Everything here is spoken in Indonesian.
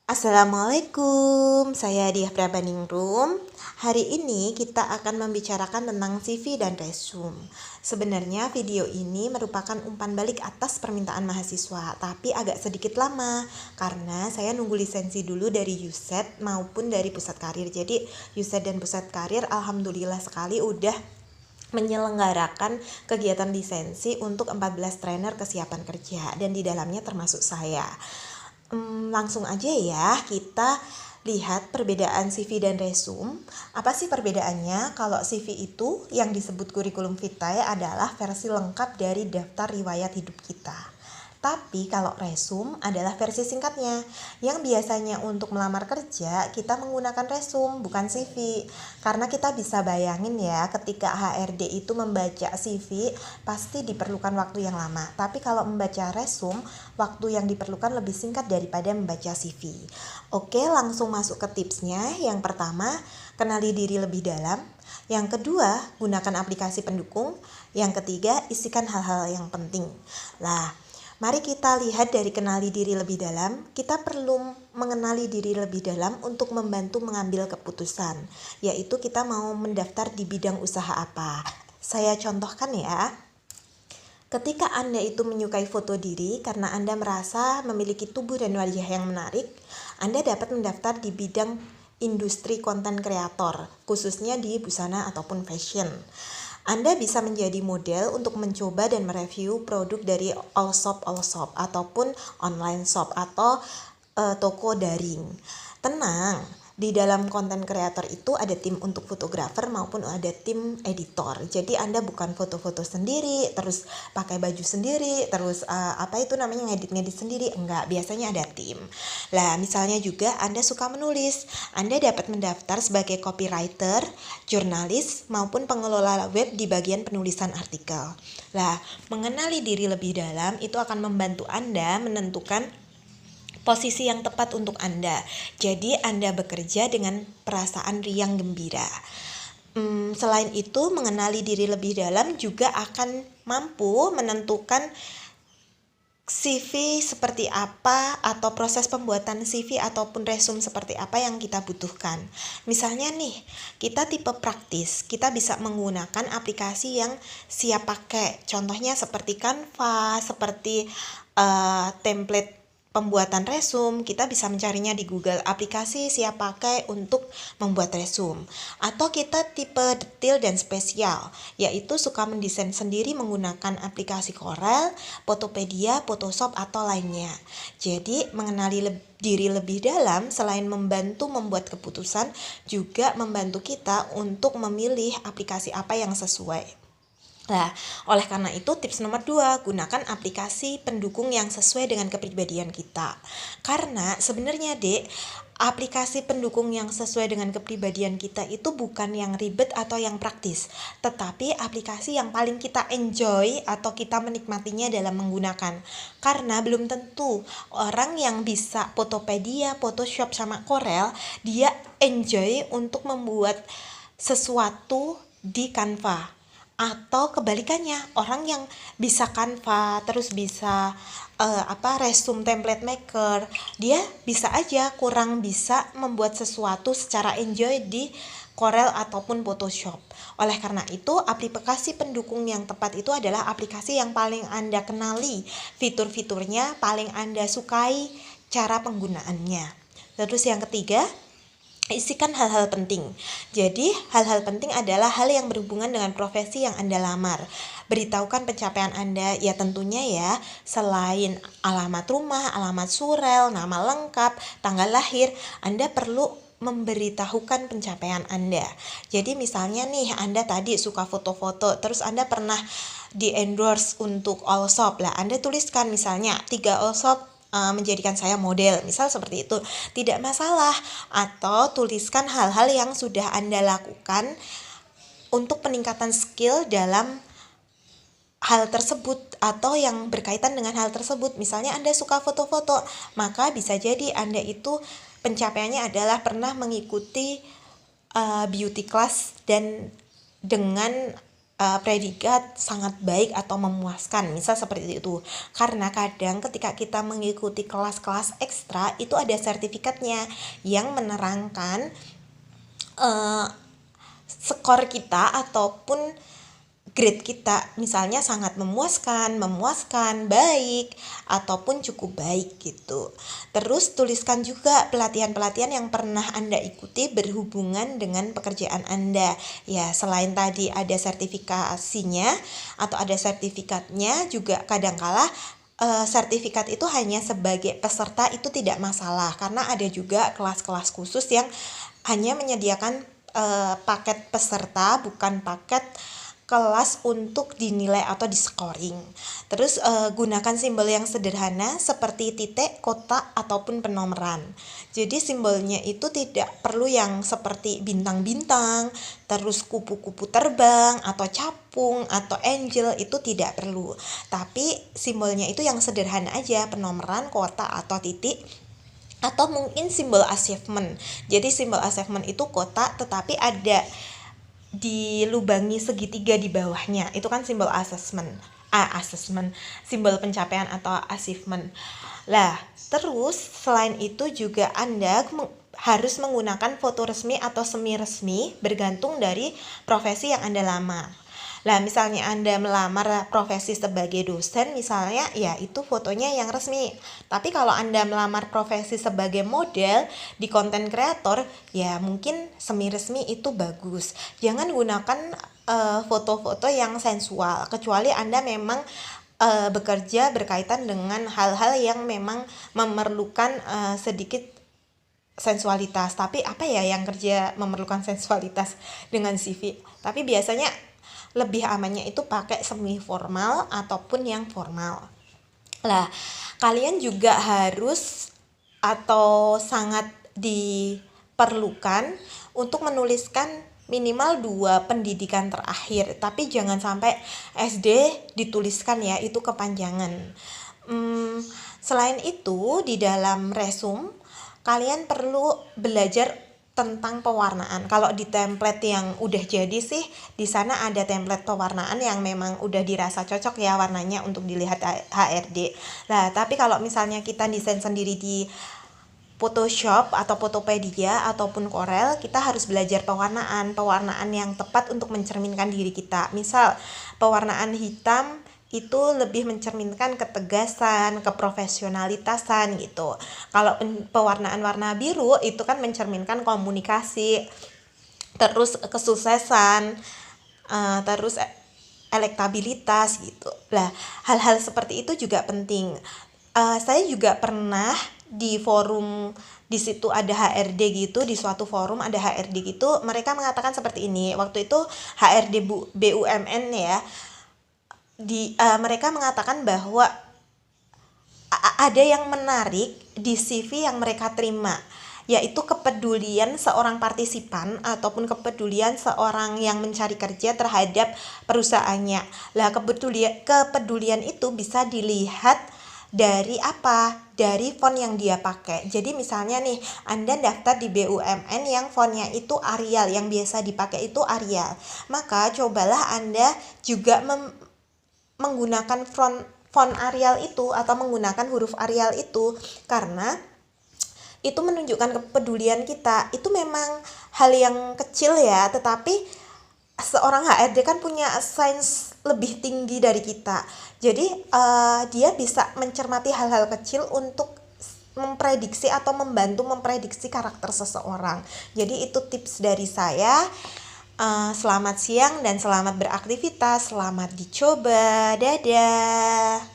Assalamualaikum, saya Diah Prabaningrum. Hari ini kita akan membicarakan tentang CV dan resume. Sebenarnya video ini merupakan umpan balik atas permintaan mahasiswa, tapi agak sedikit lama karena saya nunggu lisensi dulu dari USED maupun dari Pusat Karir. Jadi USED dan Pusat Karir alhamdulillah sekali udah menyelenggarakan kegiatan lisensi untuk 14 trainer kesiapan kerja dan di dalamnya termasuk saya. Langsung aja ya kita lihat perbedaan CV dan resume. Apa sih perbedaannya? Kalau CV itu yang disebut kurikulum vitae adalah versi lengkap dari daftar riwayat hidup kita. Tapi kalau resume adalah versi singkatnya, yang biasanya untuk melamar kerja kita menggunakan resume bukan CV. Karena kita bisa bayangin ya, ketika HRD itu membaca CV pasti diperlukan waktu yang lama. Tapi kalau membaca resume, waktu yang diperlukan lebih singkat daripada membaca CV. Oke, langsung masuk ke tipsnya. Yang pertama, kenali diri lebih dalam. Yang kedua, gunakan aplikasi pendukung. Yang ketiga, isikan hal-hal yang penting. Mari kita lihat dari kenali diri lebih dalam. Kita perlu mengenali diri lebih dalam untuk membantu mengambil keputusan, yaitu kita mau mendaftar di bidang usaha apa. Saya contohkan ya. Ketika Anda itu menyukai foto diri karena Anda merasa memiliki tubuh dan wajah yang menarik, Anda dapat mendaftar di bidang industri konten kreator, khususnya di busana ataupun fashion. Anda bisa menjadi model untuk mencoba dan mereview produk dari all shop ataupun online shop atau toko daring. Tenang, di dalam konten kreator itu ada tim untuk fotografer maupun ada tim editor. Jadi Anda bukan foto-foto sendiri, terus pakai baju sendiri, terus ngedit-ngedit sendiri. Enggak, biasanya ada tim. Misalnya juga Anda suka menulis, Anda dapat mendaftar sebagai copywriter, jurnalis, maupun pengelola web di bagian penulisan artikel. Mengenali diri lebih dalam itu akan membantu Anda menentukan posisi yang tepat untuk Anda. Jadi Anda bekerja dengan perasaan riang gembira. Selain itu, mengenali diri lebih dalam juga akan mampu menentukan CV seperti apa atau proses pembuatan CV ataupun resume seperti apa yang kita butuhkan. Misalnya nih, kita tipe praktis, kita bisa menggunakan aplikasi yang siap pakai. Contohnya seperti Canva, seperti template pembuatan resume, kita bisa mencarinya di Google, aplikasi siap pakai untuk membuat resume. Atau kita tipe detail dan spesial, yaitu suka mendesain sendiri menggunakan aplikasi Corel, Photopedia, Photoshop, atau lainnya. Jadi, mengenali diri lebih dalam selain membantu membuat keputusan, juga membantu kita untuk memilih aplikasi apa yang sesuai. Oleh karena itu tips nomor 2, gunakan aplikasi pendukung yang sesuai dengan kepribadian kita. Karena sebenarnya aplikasi pendukung yang sesuai dengan kepribadian kita itu bukan yang ribet atau yang praktis, tetapi aplikasi yang paling kita enjoy atau kita menikmatinya dalam menggunakan. Karena belum tentu orang yang bisa Photopedia, Photoshop, sama Corel, dia enjoy untuk membuat sesuatu di Canva. Atau kebalikannya, orang yang bisa Canva terus bisa resume template maker, dia bisa aja kurang bisa membuat sesuatu secara enjoy di Corel ataupun Photoshop. Oleh karena itu, aplikasi pendukung yang tepat itu adalah aplikasi yang paling Anda kenali fitur-fiturnya, paling Anda sukai cara penggunaannya. Terus yang ketiga, isikan hal-hal penting. Jadi, hal-hal penting adalah hal yang berhubungan dengan profesi yang Anda lamar. Beritahukan pencapaian Anda, ya tentunya ya, selain alamat rumah, alamat surel, nama lengkap, tanggal lahir, Anda perlu memberitahukan pencapaian Anda. Jadi misalnya nih, Anda tadi suka foto-foto, terus Anda pernah di-endorse untuk all shop. Anda tuliskan misalnya 3 all shop menjadikan saya model, misal seperti itu, tidak masalah. Atau tuliskan hal-hal yang sudah Anda lakukan untuk peningkatan skill dalam hal tersebut atau yang berkaitan dengan hal tersebut. Misalnya Anda suka foto-foto, maka bisa jadi Anda itu pencapaiannya adalah pernah mengikuti beauty class dan dengan predikat sangat baik atau memuaskan, misal seperti itu. Karena kadang ketika kita mengikuti kelas-kelas ekstra itu ada sertifikatnya yang menerangkan skor kita ataupun grade kita, misalnya sangat memuaskan, baik, ataupun cukup baik gitu. Terus tuliskan juga pelatihan-pelatihan yang pernah Anda ikuti berhubungan dengan pekerjaan Anda. Ya, selain tadi ada sertifikasinya atau ada sertifikatnya, juga kadangkala sertifikat itu hanya sebagai peserta itu tidak masalah, karena ada juga kelas-kelas khusus yang hanya menyediakan paket peserta, bukan paket kelas untuk dinilai atau di-scoring. Terus gunakan simbol yang sederhana seperti titik, kotak, ataupun penomoran. Jadi simbolnya itu tidak perlu yang seperti bintang-bintang, terus kupu-kupu terbang, atau capung, atau angel, itu tidak perlu. Tapi simbolnya itu yang sederhana aja, penomoran, kotak, atau titik, atau mungkin simbol achievement. Jadi simbol achievement itu kotak tetapi ada dilubangi segitiga di bawahnya, itu kan simbol assessment, simbol pencapaian atau achievement. Lah, terus selain itu juga Anda harus menggunakan foto resmi atau semi resmi bergantung dari profesi yang Anda lamar. Lah, misalnya Anda melamar profesi sebagai dosen misalnya, ya itu fotonya yang resmi. Tapi kalau Anda melamar profesi sebagai model di konten kreator, ya mungkin semi resmi itu bagus. Jangan gunakan foto-foto yang sensual, kecuali Anda memang bekerja berkaitan dengan hal-hal yang memang memerlukan sedikit sensualitas. Tapi apa ya yang kerja memerlukan sensualitas dengan CV? Tapi biasanya lebih amannya itu pakai semi formal ataupun yang formal. Lah, kalian juga harus atau sangat diperlukan untuk menuliskan minimal 2 pendidikan terakhir, tapi jangan sampai SD dituliskan ya, itu kepanjangan. Selain itu, di dalam resume kalian perlu belajar tentang pewarnaan. Kalau di template yang udah jadi sih, di sana ada template pewarnaan yang memang udah dirasa cocok ya warnanya untuk dilihat HRD. Nah, tapi kalau misalnya kita desain sendiri di Photoshop atau Photopedia ataupun Corel, kita harus belajar pewarnaan yang tepat untuk mencerminkan diri kita. Misal, pewarnaan hitam itu lebih mencerminkan ketegasan, keprofesionalitasan gitu. Kalau pewarnaan warna biru itu kan mencerminkan komunikasi, terus kesuksesan, terus elektabilitas gitu. Lah, hal-hal seperti itu juga penting. Saya juga pernah di forum, di situ ada HRD gitu, di suatu forum ada HRD gitu, mereka mengatakan seperti ini. Waktu itu HRD BUMN ya, mereka mengatakan bahwa ada yang menarik di CV yang mereka terima, yaitu kepedulian seorang partisipan ataupun kepedulian seorang yang mencari kerja terhadap perusahaannya. Lah, kepedulian itu bisa dilihat dari apa? Dari font yang dia pakai. Jadi misalnya nih, Anda daftar di BUMN yang fontnya itu Arial, yang biasa dipakai itu Arial, maka cobalah Anda juga menggunakan font Arial itu atau menggunakan huruf Arial itu, karena itu menunjukkan kepedulian kita. Itu memang hal yang kecil ya, tetapi seorang HRD kan punya sains lebih tinggi dari kita. Jadi dia bisa mencermati hal-hal kecil untuk memprediksi atau membantu memprediksi karakter seseorang. Jadi itu tips dari saya. Selamat siang dan selamat beraktivitas, selamat dicoba, dadah.